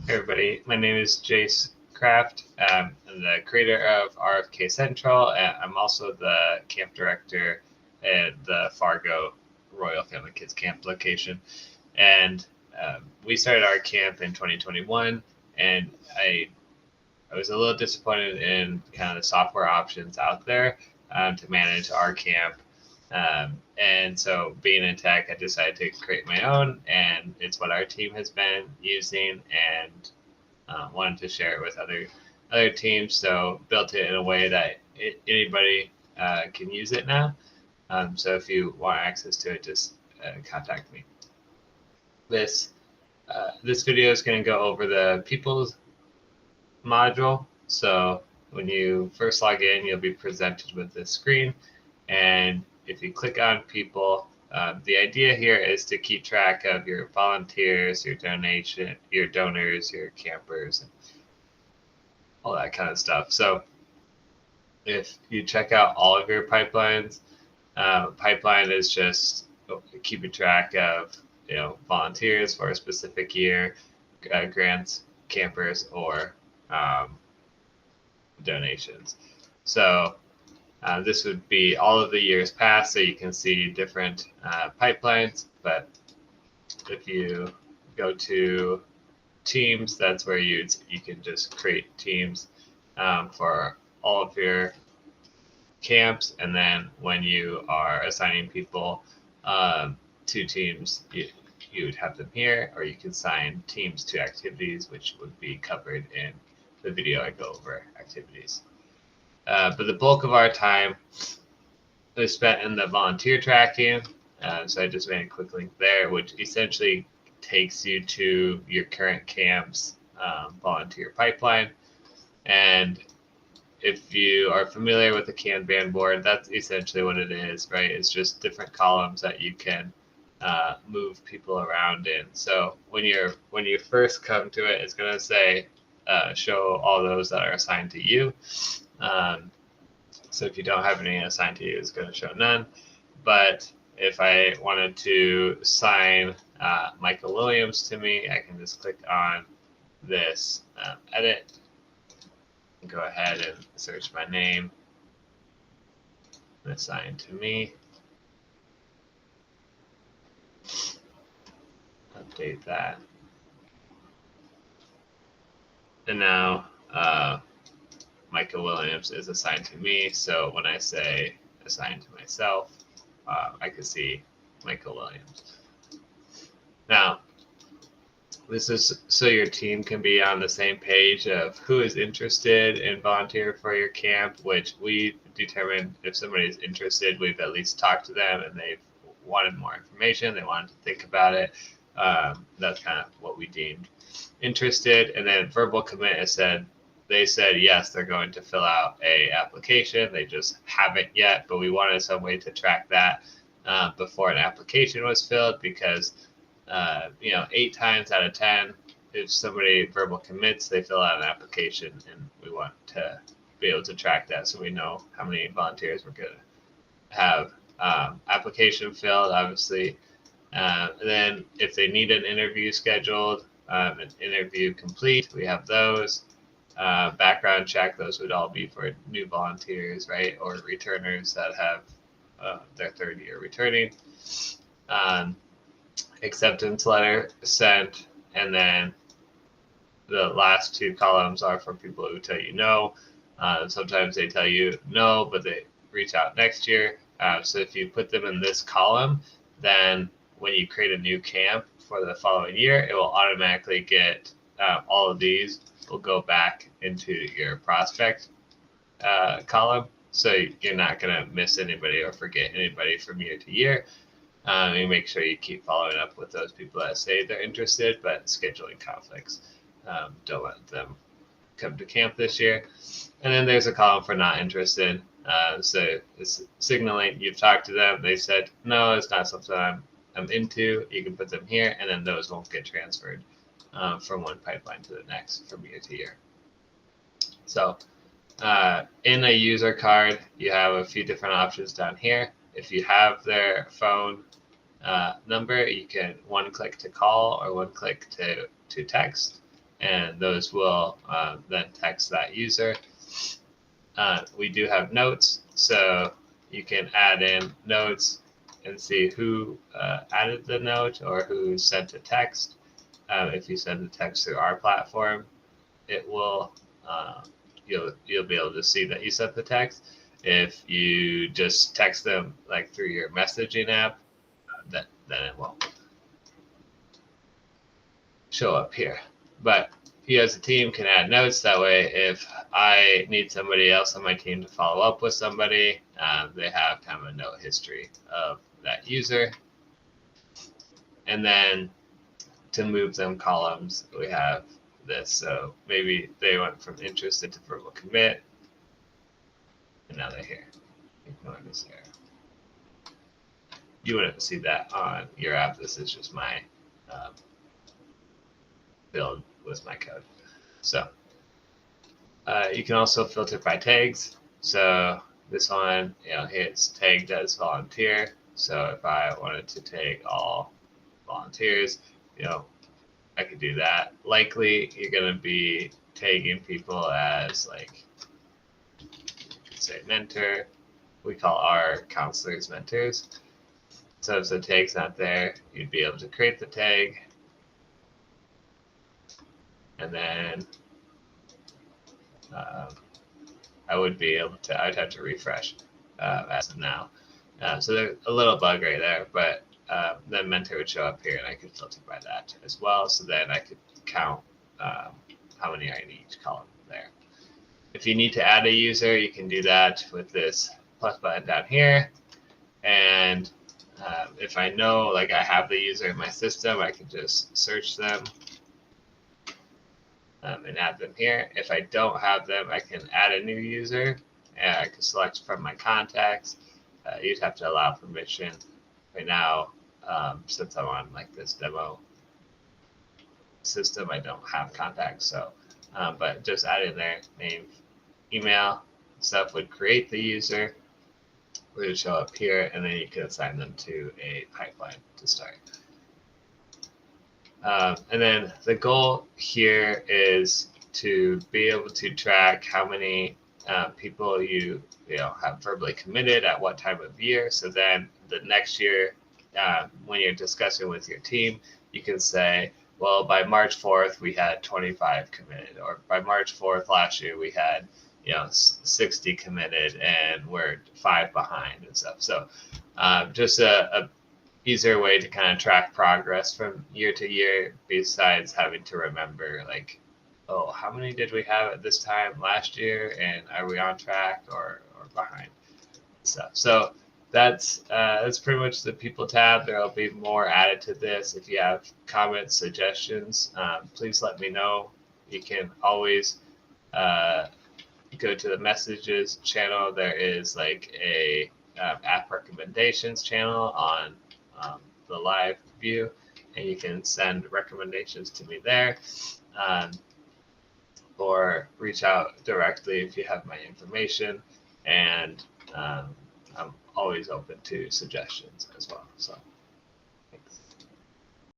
Hey everybody, my name is Jace Kraft. I'm the creator of RFK Central, and I'm also the camp director at the Fargo Royal Family Kids Camp location. And we started our camp in 2021, and I was a little disappointed in kind of the software options out there to manage our camp. And so, being in tech, I decided to create my own, and it's what our team has been using. And wanted to share it with other teams. So built it in a way that anybody can use it now. So if you want access to it, just contact me. This video is going to go over the people's module. So when you first log in, you'll be presented with this screen, and if you click on people, the idea here is to keep track of your volunteers, your donors, your campers, and all that kind of stuff. So if you check out all of your pipelines, pipeline is just keeping track of volunteers for a specific year, grants, campers, or donations. So this would be all of the years past, so you can see different pipelines. But if you go to teams, that's where you can just create teams for all of your camps, and then when you are assigning people to teams, you would have them here, or you can assign teams to activities, which would be covered in the video I go over activities. But the bulk of our time is spent in the volunteer tracking. So I just made a quick link there, which essentially takes you to your current camp's volunteer pipeline. And if you are familiar with the Kanban board, that's essentially what it is, right? It's just different columns that you can move people around in. So when you first come to it, it's going to say show all those that are assigned to you. So if you don't have any assigned to you, it's going to show none. But if I wanted to assign Michael Williams to me, I can just click on this edit, go ahead and search my name and assign to me. Update that. And now Michael Williams is assigned to me. So when I say assign to myself, I can see Michael Williams. Now, this is so your team can be on the same page of who is interested in volunteer for your camp, which we determined if somebody is interested, we've at least talked to them and they've wanted more information, they wanted to think about it. That's kind of what we deemed interested. And then verbal commit is they said yes, they're going to fill out a application. They just haven't yet, but we wanted some way to track that before an application was filled, because 8 times out of 10, if somebody verbal commits, they fill out an application, and we want to be able to track that so we know how many volunteers we're going to have. Application filled, obviously. And then if they need an interview scheduled, an interview complete, we have those. Background check, those would all be for new volunteers, right? Or returners that have their third year returning. Acceptance letter sent, and then the last 2 columns are for people who tell you no. Sometimes they tell you no, but they reach out next year. So if you put them in this column, then when you create a new camp for the following year, it will automatically get all of these will go back into your prospect column. So you're not going to miss anybody or forget anybody from year to year. And make sure you keep following up with those people that say they're interested, but scheduling conflicts. Don't let them come to camp this year. And then there's a column for not interested. So it's signaling you've talked to them. They said, no, it's not something I'm into. You can put them here, and then those won't get transferred from one pipeline to the next from year to year. So in a user card, you have a few different options down here. If you have their phone number, you can one click to call or one click to text, and those will then text that user. We do have notes, so you can add in notes and see who added the note or who sent a text. If you send a text through our platform, it will you'll be able to see that you sent the text. If you just text them like through your messaging app, then it won't show up here. But you as a team can add notes. That way, if I need somebody else on my team to follow up with somebody, they have kind of a note history of that user. And then to move them columns, we have this. So maybe they went from interested to verbal commit, and now they're here. Ignore this error. You wouldn't see that on your app. This is just my build with my code. So you can also filter by tags. So this one, it's tagged as volunteer. So if I wanted to tag all volunteers, I could do that. Likely, you're going to be tagging people as like, say, mentor. We call our counselors mentors. So if the tag's not there, you'd be able to create the tag. And then I'd have to refresh as of now. So there's a little bug right there, but then mentor would show up here and I could filter by that as well. So then I could count how many are in each column there. If you need to add a user, you can do that with this plus button down here. And if I know, like I have the user in my system, I can just search them and add them here. If I don't have them, I can add a new user and I can select from my contacts. You'd have to allow permission. Right now, since I'm on like this demo system, I don't have contacts. So, but just adding their name, email, stuff would create the user. It would show up here, and then you can assign them to a pipeline to start. And then the goal here is to be able to track how many people you have verbally committed at what time of year. So then the next year, when you're discussing with your team, you can say, well, by March 4th, we had 25 committed, or by March 4th last year, we had 60 committed, and we're 5 behind and stuff. So just a easier way to kind of track progress from year to year, besides having to remember like, oh, how many did we have at this time last year, and are we on track or behind stuff. So that's pretty much the people tab. There'll be more added to this. If you have comments, suggestions, please let me know. You can always go to the messages channel. There is like a app recommendations channel on the live view, and you can send recommendations to me there, or reach out directly if you have my information, and I'm always open to suggestions as well. So thanks.